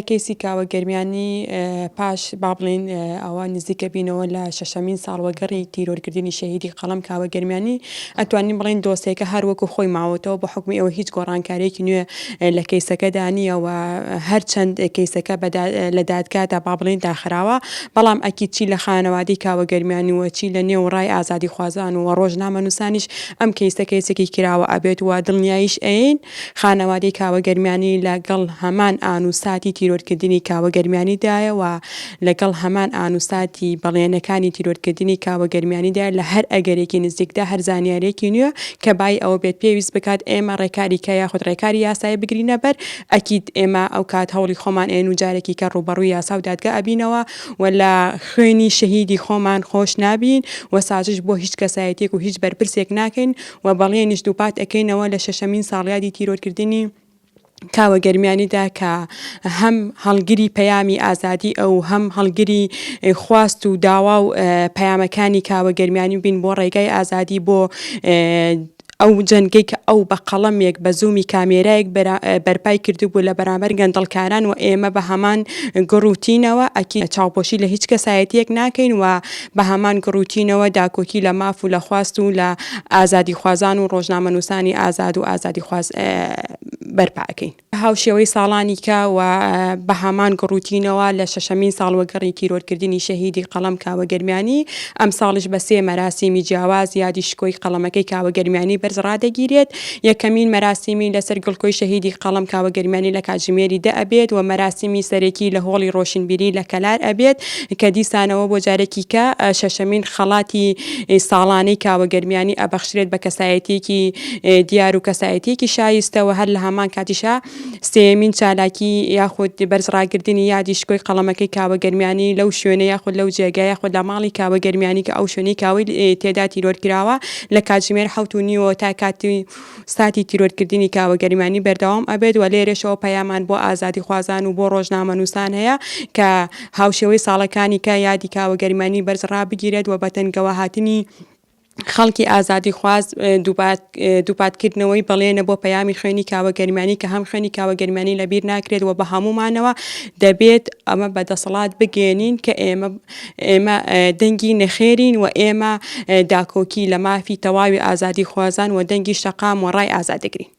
کەیسی کاوەگەرمیانی پاش با بڵێن ئەوە نزیکە بینەوە لە شەشەمین ساڵ وەگەڕی تیرۆرکردنی شەهیدی قەڵەم کاوەگەرمیانی ئەتوانین بڵێن دۆسیەکە هەروەکو خۆی ماوەتەوە بە حکمی ئەوە هیچ گۆڕانکاریەکی نوێ لە کەیسەکەدا نییەوە هەرچەند کەیسەکە لە دادگادا با بڵێن داخراوە بەڵام ئەکی چی لە خانەوادەی کاوەگەرمیانی وە چی لە نێو ڕای ئازادی خوازان و ڕۆژنامە نووسانیش ئەم کەیسە کەیسێکی کراوە ئەبێت و دڵنیاییش ئەین خانەوادەی کاوەگەرمیانی لەگەڵ هەمان ئانوساتی تیرۆرکردنی کاوەگەرمیانیدایە و لەگەڵ هەمان ئانوساتی بەڵێنەکانی تیرۆرکردنی کاوەگەرمیانیدا لە هەر ئەگەرێکی نزیکدا هەر زانیارێکی نوێ کە بای ئەوە بێت پێویست بکات ئێمە ڕێکاری کە یاخود ڕێکاری یاسای بگرینە بەر ئەکید ئێمە ئەو کات هەوڵی خۆمان ئێن و جارێکی کە ڕوبەڕووی یاسا و دادگا ئەبینەوە و لە خوێنی شەهیدی خۆمان خۆش نابین و سازش بۆ هیچ کەسایەتێک و هیچ بەرپرسێک ناکەین و بەڵێنیش دووپات ئەەکەینەوە لە شەشەمین ساڵیادی تیرۆرکردنی کاوەگەرمیانیدا کە هەم هەڵگری پەیامی ئازادی ئەو هەم هەڵگری خواست و داوا و پەیامەکانی کاوەگەرمیانی بین بۆ ڕێگای ئازادی بۆ ئەو جەنگەی کە ئەو بە قەڵەمێک بە زوومی کامێرایەک بەرپای کردبوو لە بەرامبەر گەندەڵکاران و ئێمە بە هەمان گڕوتینەوە ئەکی چاوپۆشی لە هیچ کەسایەتیەک ناکەین و بە هەمان گڕوتینەوە داکۆکی لە ماف و لە خواست و لە ئازادی خوازان و ڕۆژنامە نووسانی ئازاد و ئازادی خواز بەرپاکەین هاوشێوەی ساڵانی کە و بە هەمان گڕوتینەوە لە شەشەمین ساڵ وەگەڕی تیرۆرکردنی شەهیدی قەڵەم کاوەگەرمیانی ئەم ساڵش بە 3 مەراسیمی جیاواز یادی شکۆی قەڵەمەکەی کاوەگەرمیانی بەرز ڕادەگیرێت یەکەمین مەراسیمی لەسەر گڵکۆی شەهیدی قەڵەم کاوەگەرمیانی لە کاتژمێری 10 ئەبێت و مەراسیمی سەرەکی لە هۆڵی ڕۆشنبیری لە کەلار ئەبێت کە دیسانەوە بۆ جارێکی کە شەشەمین خەڵاتی ساڵانەی کاوەگەرمیانی ئەبەخشرێت بە کەسایەتێکی دیار و کەسایەتێکی شایستەوە هەر لە هەمان کاتیشا سێمین چالاکی یاخود بەرزڕاگرتنی یادی شکۆی قەڵەمەکەی کاوەگەرمیانی لەو شوێنە یاخود لەو جێگای یاخود لە ماڵی کاوەگەرمیانی کە ئەو شوێنەی کاوەی تێدا تیرۆرکراوە لە کاتژمێر 7:30 تا کاتی ساتی تیرۆرکردنی کاوەگەرمیانی بەردەوام ئەبێت و لێرەشەوە پەیامان بۆ ئازادی خوازان و بۆ ڕۆژنامە نووسان هەیە کە هاوشێوەی ساڵەکانی کە یادی کاوەگەرمیانی بەرز ڕابگیرێت و بەتەنگەوە هاتنی خەڵکی ئازادی خواز دووپاتکردنەوەی بەڵێنە بۆ پەیامی خوێنی کاوەگەرمیانی کە هەم خوێنی کاوەگەرمیانی لەبیر ناکرێت و بە هەمومانەوە دەبێت ئەمە بەدەسەڵات بگێنین کە ئێمە دەنگی نەخێرین و ئێمە داکۆکی لە مافی تەواوی ئازادی خوازان و دەنگی شەقام و ڕای ئازاد دەگرین.